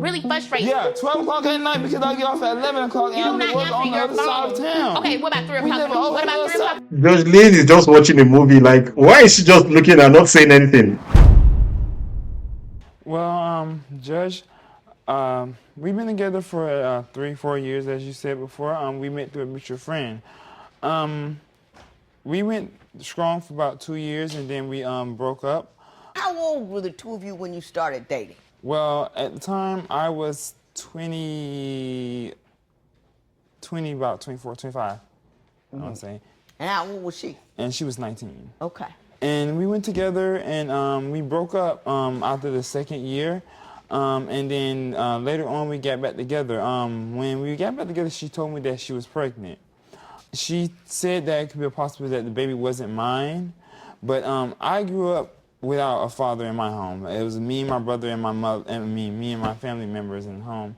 really frustrating. Yeah, 12 o'clock at night because I get off at 11 o'clock You do and I not work answer on the your other side of phone. town. Okay, what about 3 We o'clock? live over What the about other 3 o'clock? side. Judge Lynn is just watching a movie. Like, why is she just looking and not saying anything? Well, Judge, we've been together for 3-4 years, as you said before. We met through a mutual friend. We went strong for about 2 years, and then we broke up. How old were the two of you when you started dating? Well, at the time, I was about 24, 25, I want to say. And how old was she? And she was 19. Okay. And we went together, and we broke up after the second year. And then later on, we got back together. When we got back together, she told me that she was pregnant. She said that it could be a possibility that the baby wasn't mine. But I grew up without a father in my home. It was me, my brother, and my mother, and me and my family members in the home.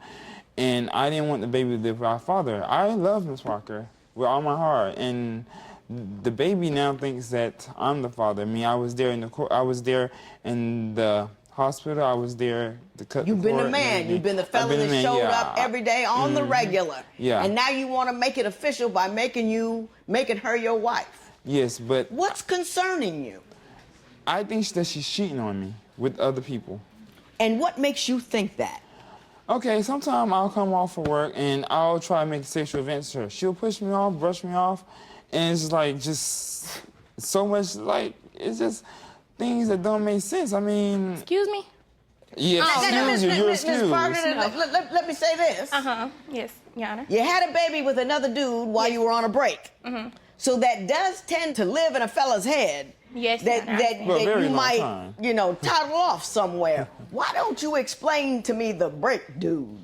And I didn't want the baby to live with our father. I love Miss Walker with all my heart. And the baby now thinks that I'm the father. I mean, I was there in the court. I was there in the hospital. I was there to cut. You've been the man. You've been the fella that showed up every day on the regular. Yeah. And now you want to make it official by making her your wife. Yes, but What's concerning you? I think that she's cheating on me with other people. And what makes you think that? Okay, sometimes I'll come off of work and I'll try to make sexual advances to her. She'll push me off, brush me off, and it's like just so much like it's just things that don't make sense. I mean, Excuse me? yeah, excuse you, you're Miss excused. Parker, let me say this. Yes, Your Honor. You had a baby with another dude while you were on a break. So that does tend to live in a fella's head. Yes, that Your Honor. that very you long might, time. toddle off somewhere. Why don't you explain to me the break, dude?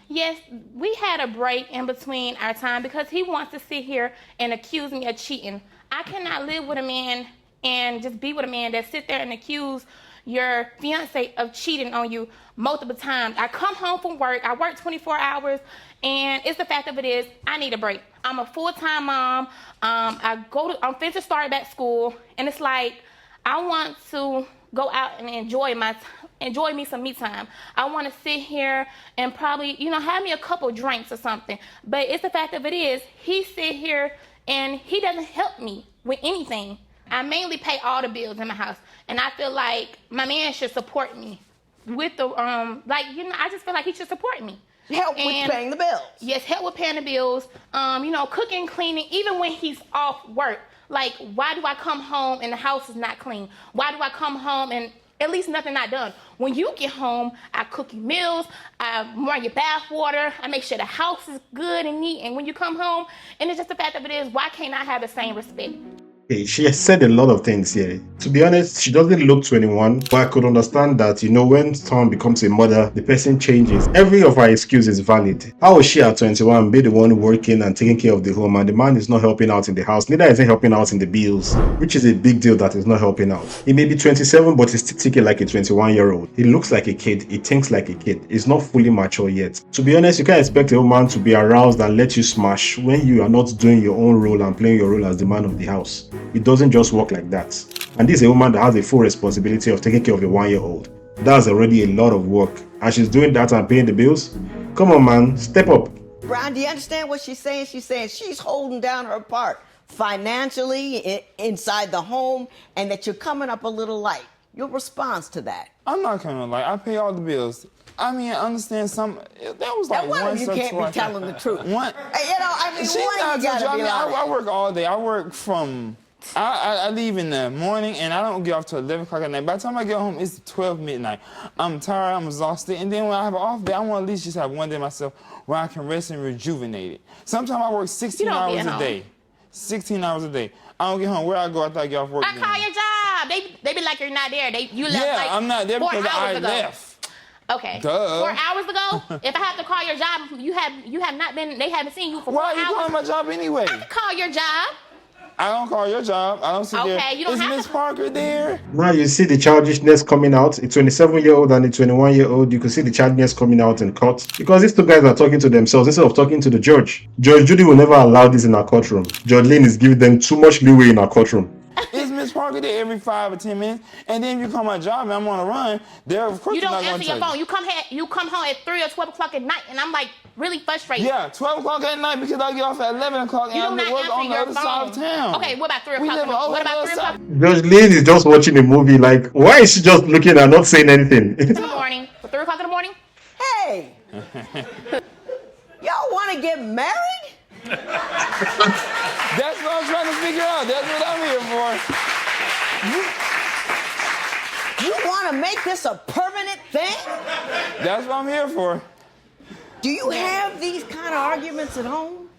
Yes, we had a break in between our time because he wants to sit here and accuse me of cheating. I cannot live with a man and just be with a man that sit there and accuse your fiance of cheating on you multiple times. I come home from work, I work 24 hours, and it's the fact of it is, I need a break. I'm a full-time mom. I'm finna to start back school, and it's like, I want to go out and enjoy me some me time. I want to sit here and probably, have me a couple drinks or something. But it's the fact of it is, he sit here and he doesn't help me with anything. I mainly pay all the bills in my house, and I feel like my man should support me with the I just feel like he should support me. Help with paying the bills. Yes, help with paying the bills. Cooking, cleaning, even when he's off work. Like, why do I come home and the house is not clean? Why do I come home and at least nothing not done? When you get home, I cook you meals, I run your bath water, I make sure the house is good and neat. And when you come home, and it's just the fact of it is, why can't I have the same respect? Okay, she has said a lot of things here. To be honest, she doesn't look 21, but I could understand that, when someone becomes a mother, the person changes. Every of her excuse is valid. How is she at 21 be the one working and taking care of the home, and the man is not helping out in the house, neither is he helping out in the bills, which is a big deal that is not helping out. He may be 27, but he's still thinking like a 21-year-old. He looks like a kid, he thinks like a kid. He's not fully mature yet. To be honest, you can't expect a woman to be aroused and let you smash when you are not doing your own role and playing your role as the man of the house. It doesn't just work like that. And this is a woman that has a full responsibility of taking care of a 1-year-old. That's already a lot of work. And she's doing that and paying the bills? Come on, man, step up. Brian, do you understand what she's saying? She's saying she's holding down her part financially inside the home, and that you're coming up a little light. Your response to that? I'm not coming like I pay all the bills. I mean, I understand some. That was like now, one. You can't be telling the truth. One. I work all day. I work from. I leave in the morning and I don't get off till 11 o'clock at night. By the time I get home, it's 12 midnight. I'm tired. I'm exhausted. And then when I have an off day, I want to at least just have one day myself where I can rest and rejuvenate it. Sometimes I work 16 hours a day. 16 hours a day. I don't get home. Where I go after I get off work? I call your job. They be like you're not there. You left like I'm not there 4 because hours I ago. left. Okay. Duh. 4 hours ago, if I have to call your job, you have not been. They haven't seen you for 4 hours. Why are you calling my job anyway? I can call your job. I don't call your job. I don't sit there. Okay, you don't have Miss to. Parker there? Now you see the childishness coming out. A 27-year-old and a 21-year-old, you can see the childishness coming out in court. Because these two guys are talking to themselves instead of talking to the judge. Judge Judy will never allow this in our courtroom. Judge Lynn is giving them too much leeway in our courtroom. Is Miss Parker Target it every 5 or 10 minutes. And then if you come my job and I'm on a run, they're of course You not don't going answer to your tell phone. You come home at 3 or 12 o'clock at night, and I'm like really frustrated. Yeah, 12 o'clock at night because I get off at 11 o'clock You do and I not work answer on the your other side of phone. town. Okay, what about 3 We o'clock? live on What the about other 3 o'clock side. Judge Lynn is just watching a movie like, why is she just looking and not saying anything? in the morning? For 3 o'clock in the morning? Hey, y'all want to get married? That's what I'm trying to figure out. That's what I'm here for. You want to make this a permanent thing? That's what I'm here for. Do you have these kind of arguments at home?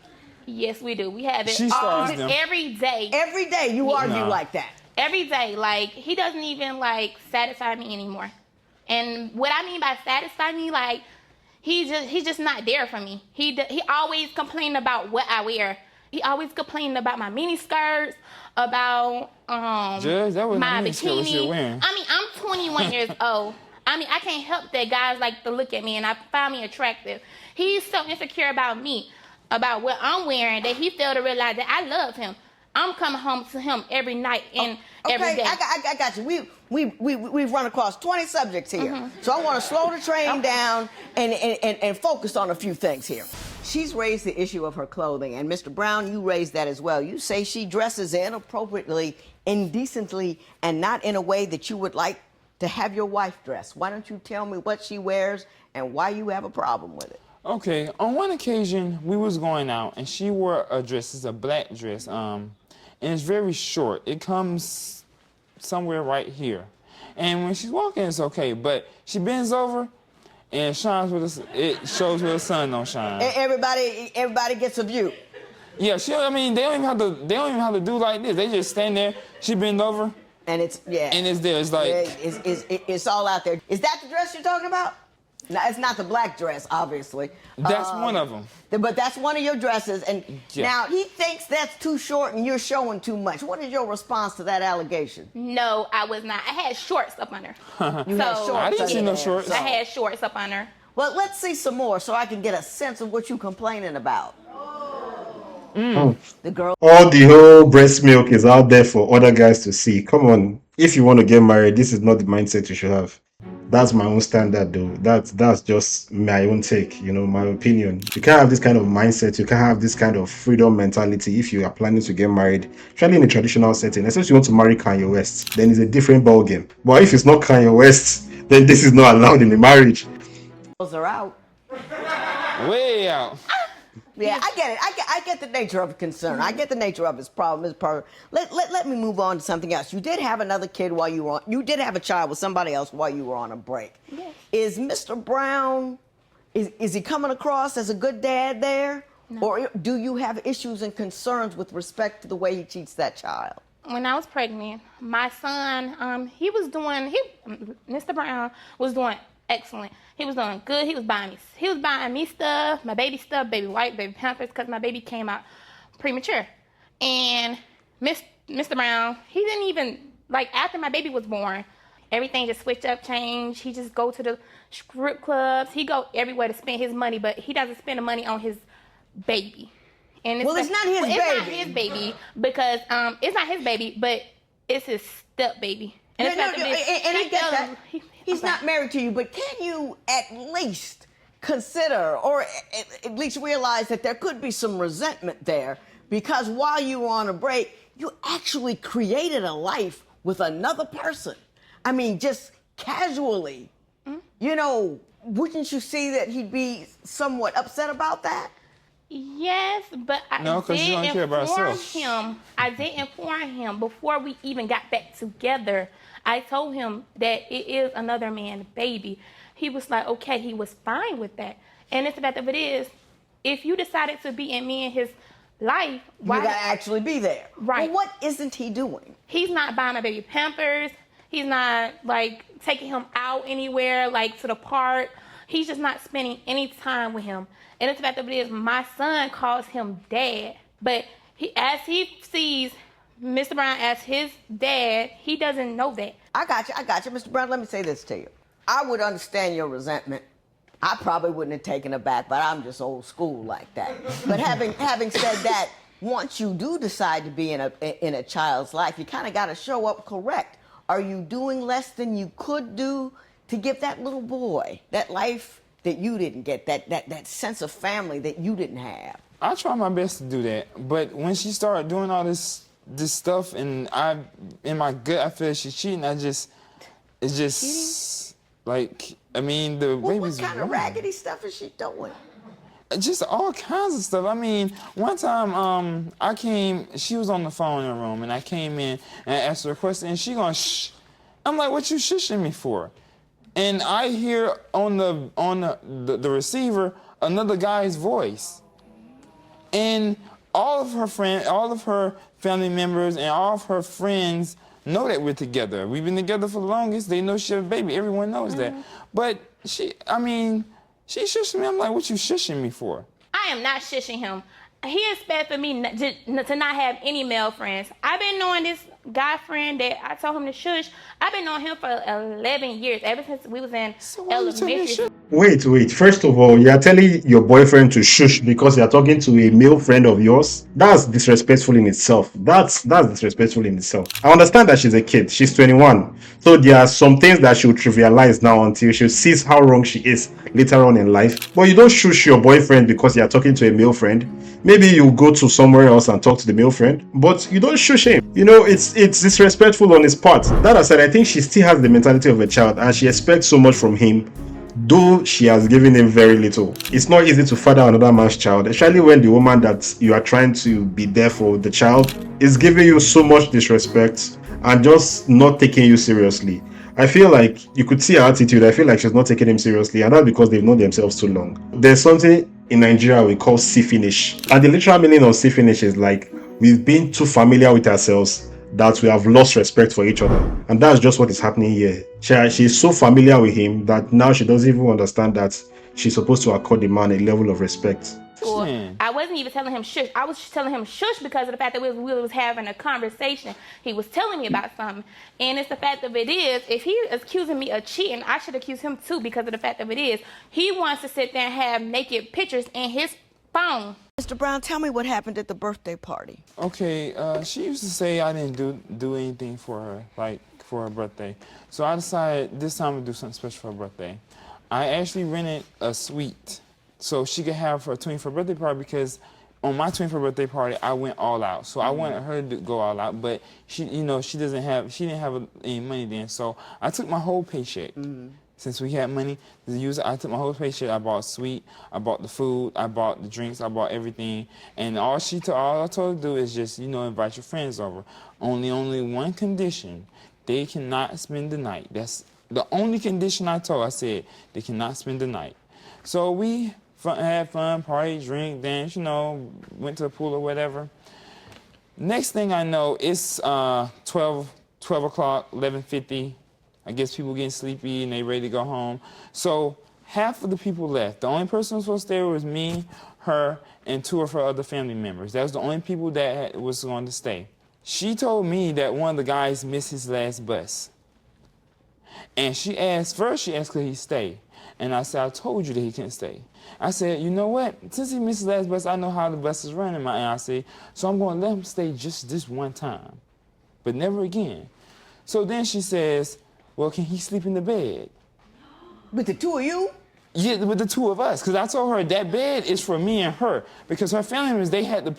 Yes, we do. We have it She starts them. every day. Every day you argue No. like that. Every day. Like, he doesn't even, like, satisfy me anymore. And what I mean by satisfy me, like, he's just not there for me. He always complaining about what I wear. He always complaining about my mini skirts, about Judge, that was my mini skirt what you're bikini. wearing. I mean, I'm 21 years old. I mean, I can't help that guys like to look at me and I find me attractive. He's so insecure about me, about what I'm wearing, that he failed to realize that I love him. I'm coming home to him every night and every day. I got you. We've run across 20 subjects here. So I want to slow the train down and focus on a few things here. She's raised the issue of her clothing, and Mr. Brown, you raised that as well. You say she dresses inappropriately, indecently, and not in a way that you would like to have your wife dress. Why don't you tell me what she wears and why you have a problem with it? Okay, on one occasion, we was going out, and she wore a dress. It's a black dress, and it's very short. It comes somewhere right here. And when she's walking, it's okay, but she bends over, and it shows where the sun don't shine. Everybody gets a view. Yeah, they don't even have to do like this. They just stand there, she bend over, And it's there. It's like, it's all out there. Is that the dress you're talking about? No, it's not the black dress, obviously. that's one of them. But that's one of your dresses. And Yeah. now he thinks that's too short and you're showing too much. What is your response to that allegation? No, I was not. I had shorts up on her. You had shorts. I didn't see no under shorts. there, I had shorts up on her. Well, let's see some more so I can get a sense of what you're complaining about. The girl. All the whole breast milk is out there for other guys to see. Come on, if you want to get married, this is not the mindset you should have. That's my own standard, though. That's just my own take, my opinion. You can't have this kind of mindset. You can't have this kind of freedom mentality if you are planning to get married, especially in a traditional setting. Especially if you want to marry Kanye West, then it's a different ballgame. But if it's not Kanye West, then this is not allowed in the marriage. Girls are out. Way out. Yeah, I get it. I get the nature of the concern. I get the nature of his problem. Let me move on to something else. You did have another kid while you were on. You did have a child with somebody else while you were on a break. Yes. Is Mr. Brown? Is he coming across as a good dad there, or do you have issues and concerns with respect to the way he treats that child? When I was pregnant, my son, Mr. Brown was doing excellent. He was doing good. He was buying me stuff, my baby stuff, baby white, baby Pampers, because my baby came out premature. And Mr. Brown, he didn't even, after my baby was born, everything just switched up, changed. He just go to the strip clubs. He go everywhere to spend his money, but he doesn't spend the money on his baby. And It's not his baby. It's not his baby because it's not his baby, but it's his step baby. And And I get that. He's not married to you, but can you at least consider or at least realize that there could be some resentment there because while you were on a break, you actually created a life with another person. I mean, just casually. Wouldn't you see that he'd be somewhat upset about that? Yes, but I did inform him before we even got back together. I told him that it is another man's baby. He was like, okay, he was fine with that. And it's the fact of it is, if you decided to be in me and his life, why? You gotta actually be there. Right. Well, what isn't he doing? He's not buying my baby Pampers. He's not taking him out anywhere, to the park. He's just not spending any time with him. And it's the fact of it is, my son calls him dad. But as he sees Mr. Brown as his dad, he doesn't know that. I got you. Mr. Brown, let me say this to you. I would understand your resentment. I probably wouldn't have taken it back, but I'm just old school like that. But having said that, once you do decide to be in a child's life, you kind of got to show up correct. Are you doing less than you could do to give that little boy that life that you didn't get, that sense of family that you didn't have? I try my best to do that, but when she started doing all this stuff, and in my gut, I feel she's cheating. It's just like, I mean, the Well, baby's what kind of wrong. raggedy stuff is she doing? Just all kinds of stuff. I mean, one time I came, she was on the phone in the room, and I came in and asked her a question, and she going, shh. I'm like, what you shushing me for? And I hear on the receiver another guy's voice. And all of her family members and all of her friends know that we're together. We've been together for the longest. They know she has a baby. Everyone knows that. But she shushing me. I'm like, what you shushing me for? I am not shushing him. He expected me to not have any male friends. I've been knowing this guy friend that I told him to shush. I've been knowing him for 11 years, ever since we was in elementary. Wait. First of all, you're telling your boyfriend to shush because you're talking to a male friend of yours? That's disrespectful in itself. That's disrespectful in itself. I understand that she's a kid. She's 21. So there are some things that she'll trivialize now until she sees how wrong she is later on in life. But you don't shush your boyfriend because you're talking to a male friend. Maybe you go to somewhere else and talk to the male friend, but you don't shush him. You know, it's disrespectful on his part. That aside, I think she still has the mentality of a child, and she expects so much from him, though she has given him very little. It's not easy to father another man's child, especially when the woman that you are trying to be there for the child is giving you so much disrespect and just not taking you seriously. I feel like you could see her attitude. I feel like she's not taking him seriously, and that's because they've known themselves too long. There's something in Nigeria we call see finish, and the literal meaning of see finish is like we've been too familiar with ourselves that we have lost respect for each other, and that's just what is happening here. She's so familiar with him that now she doesn't even understand that she's supposed to accord the man a level of respect. I wasn't even telling him shush. I was just telling him shush because of the fact that we was having a conversation. He was telling me about something. And it's the fact of it is, if he is accusing me of cheating, I should accuse him too, because of the fact of it is, he wants to sit there and have naked pictures in his phone. Mr. Brown, tell me what happened at the birthday party. Okay, she used to say I didn't do anything for her, like for her birthday. So I decided this time to do something special for her birthday. I actually rented a suite so she could have her 21st birthday party, because on my 21st birthday party, I went all out. So I wanted her to go all out, but she didn't have any money then. So I took my whole paycheck. Since we had money to use it, I took my whole paycheck. I bought a suite, I bought the food, I bought the drinks, I bought everything. And all I told her to do is just, invite your friends over. Only one condition: they cannot spend the night. That's the only condition I told. I said they cannot spend the night. So we had fun, party, drink, dance, went to the pool or whatever. Next thing I know, it's 12 o'clock, 11:50. I guess people getting sleepy and they ready to go home. So half of the people left. The only person who was supposed to stay was me, her, and two of her other family members. That was the only people that was going to stay. She told me that one of the guys missed his last bus. And she asked, could he stay? And I said, I told you that he couldn't stay. I said, you know what? Since he missed his last bus, I know how the bus is running, I said, so I'm going to let him stay just this one time, but never again. So then she says, well, can he sleep in the bed? With the two of you? Yeah, with the two of us. Because I told her that bed is for me and her. Because her family members, they had the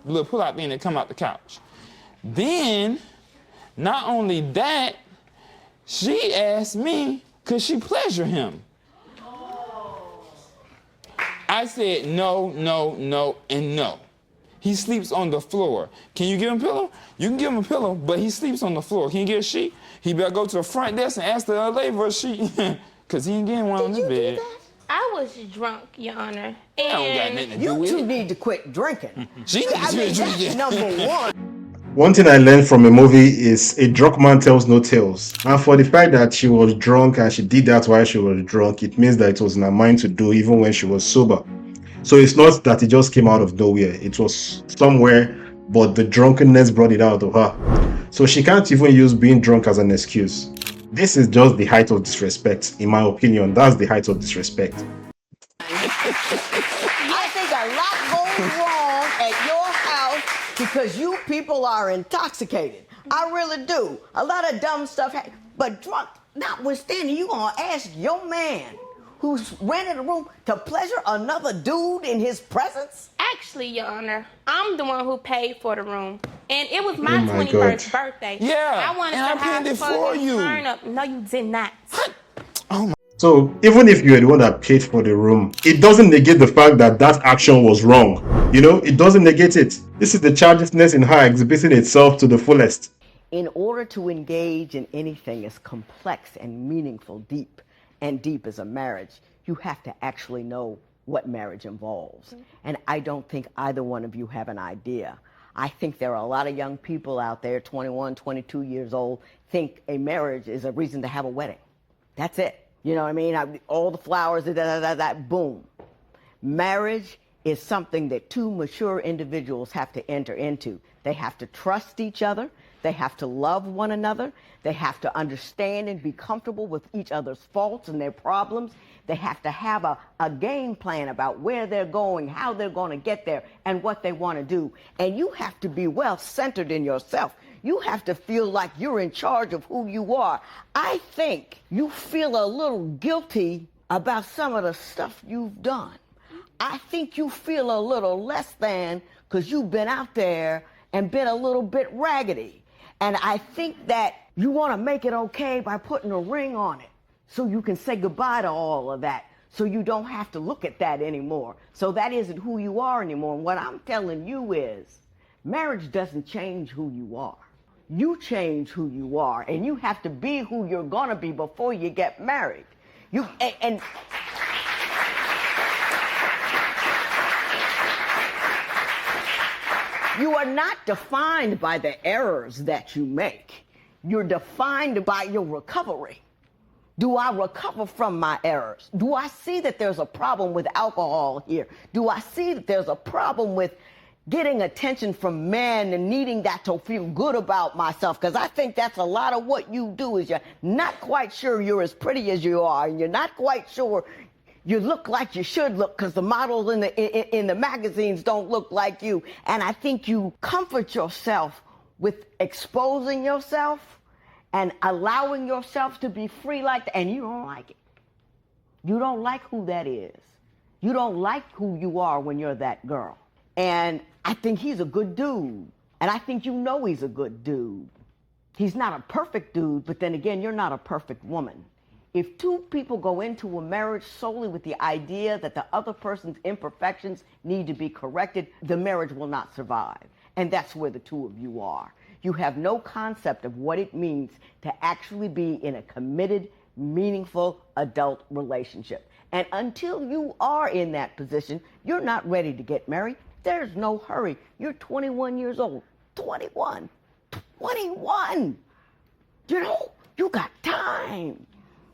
little pull-out thing that come out the couch. Then, not only that, she asked me, could she pleasure him? I said no, and no. He sleeps on the floor. Can you give him a pillow? You can give him a pillow, but he sleeps on the floor. Can you get a sheet? He better go to the front desk and ask the lady for a sheet, because he ain't getting one on the bed. I was drunk, Your Honor. I don't got nothing to do You with two it. need to quit drinking. She I mean, that's number one. One thing I learned from a movie is a drunk man tells no tales. And for the fact that she was drunk and she did that while she was drunk, it means that it was in her mind to do even when she was sober. So it's not that it just came out of nowhere. It was somewhere, but the drunkenness brought it out of her. So she can't even use being drunk as an excuse. This is just the height of disrespect, in my opinion. That's the height of disrespect. I think a lot goes wrong at your house because you people are intoxicated. I really do. A lot of dumb stuff happens. But drunk, notwithstanding, you gonna ask your man who's rented a room to pleasure another dude in his presence? Actually, Your Honor, I'm the one who paid for the room. And it was my Oh my 21st God. birthday. Yeah, I wanted and to I planned have it fun for and you. turn up. No, you did not. So even if you're the one that paid for the room, it doesn't negate the fact that that action was wrong. You know, it doesn't negate it. This is the childishness in her exhibiting itself to the fullest. In order to engage in anything as complex and meaningful, deep as a marriage, you have to actually know what marriage involves. And I don't think either one of you have an idea. I think there are a lot of young people out there, 21, 22 years old, think a marriage is a reason to have a wedding. That's it. You know what I mean? All the flowers, boom. Marriage is something that two mature individuals have to enter into. They have to trust each other. They have to love one another. They have to understand and be comfortable with each other's faults and their problems. They have to have a game plan about where they're going, how they're going to get there, and what they want to do. And you have to be well centered in yourself. You have to feel like you're in charge of who you are. I think you feel a little guilty about some of the stuff you've done. I think you feel a little less than because you've been out there and been a little bit raggedy. And I think that you want to make it okay by putting a ring on it so you can say goodbye to all of that, so you don't have to look at that anymore. So that isn't who you are anymore. And what I'm telling you is marriage doesn't change who you are. You change who you are, and you have to be who you're going to be before you get married. You are not defined by the errors that you make. You're defined by your recovery. Do I recover from my errors? Do I see that there's a problem with alcohol here? Do I see that there's a problem with getting attention from men and needing that to feel good about myself? Because I think that's a lot of what you do is you're not quite sure you're as pretty as you are, and you're not quite sure you look like you should look because the models in the magazines don't look like you. And I think you comfort yourself with exposing yourself and allowing yourself to be free like that, and you don't like it. You don't like who that is. You don't like who you are when you're that girl. And I think he's a good dude. And I think you know he's a good dude. He's not a perfect dude, but then again, you're not a perfect woman. If two people go into a marriage solely with the idea that the other person's imperfections need to be corrected, the marriage will not survive. And that's where the two of you are. You have no concept of what it means to actually be in a committed, meaningful adult relationship. And until you are in that position, you're not ready to get married. There's no hurry. You're 21 years old. 21. 21. You know, you got time.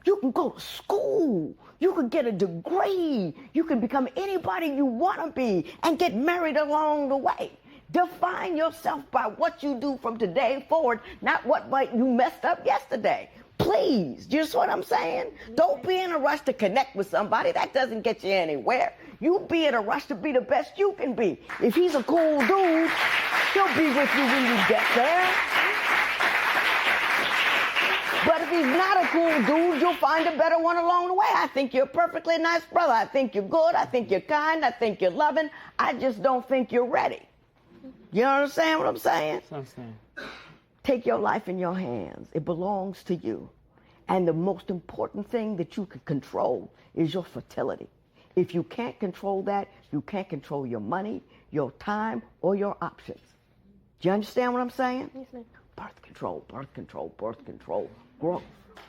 You can go to school. You can get a degree. You can become anybody you want to be and get married along the way. Define yourself by what you do from today forward, not what you messed up yesterday. Please, you see what I'm saying? Don't be in a rush to connect with somebody. That doesn't get you anywhere. You be in a rush to be the best you can be. If he's a cool dude, he'll be with you when you get there. But if he's not a cool dude, you'll find a better one along the way. I think you're a perfectly nice brother. I think you're good. I think you're kind. I think you're loving. I just don't think you're ready. You understand what I'm saying? Take your life in your hands. It belongs to you. And the most important thing that you can control is your fertility. If you can't control that, you can't control your money, your time, or your options. Do you understand what I'm saying? Yes, ma'am. Birth control, birth control, birth control. Growth,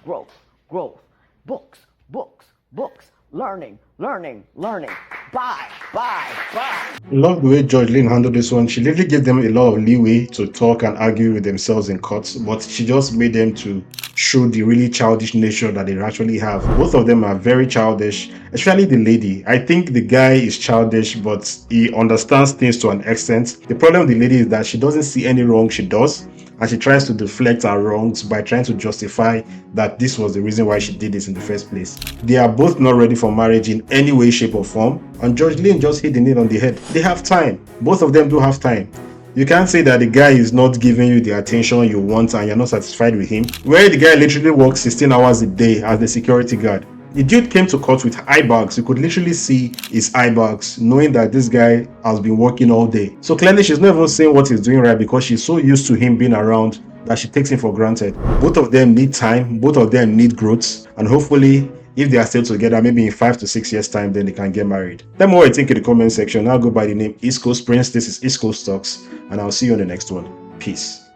growth, growth. Books, books, books. Learning, learning, learning. Buy, buy, buy. Love the way Judge Lynn handled this one. She literally gave them a lot of leeway to talk and argue with themselves in courts, but she just made them to show the really childish nature that they actually have. Both of them are very childish, especially the lady. I think the guy is childish, but he understands things to an extent. The problem with the lady is that she doesn't see any wrong she does, and she tries to deflect her wrongs by trying to justify that this was the reason why she did this in the first place. They are both not ready for marriage in any way, shape or form, and Judge Lynn just hit the nail on the head. They have time. Both of them do have time. You can't say that the guy is not giving you the attention you want and you're not satisfied with him, where the guy literally works 16 hours a day as the security guard. The dude came to court with eye bags. You could literally see his eye bags, knowing that this guy has been working all day. So clearly she's not even saying what he's doing right because she's so used to him being around that she takes him for granted. Both of them need time, both of them need growth, and hopefully if they are still together, maybe in 5 to 6 years time, then they can get married. Let me know what you think in the comment section. I'll go by the name East Coast Prince. This is East Coast Talks, and I'll see you on the next one. Peace.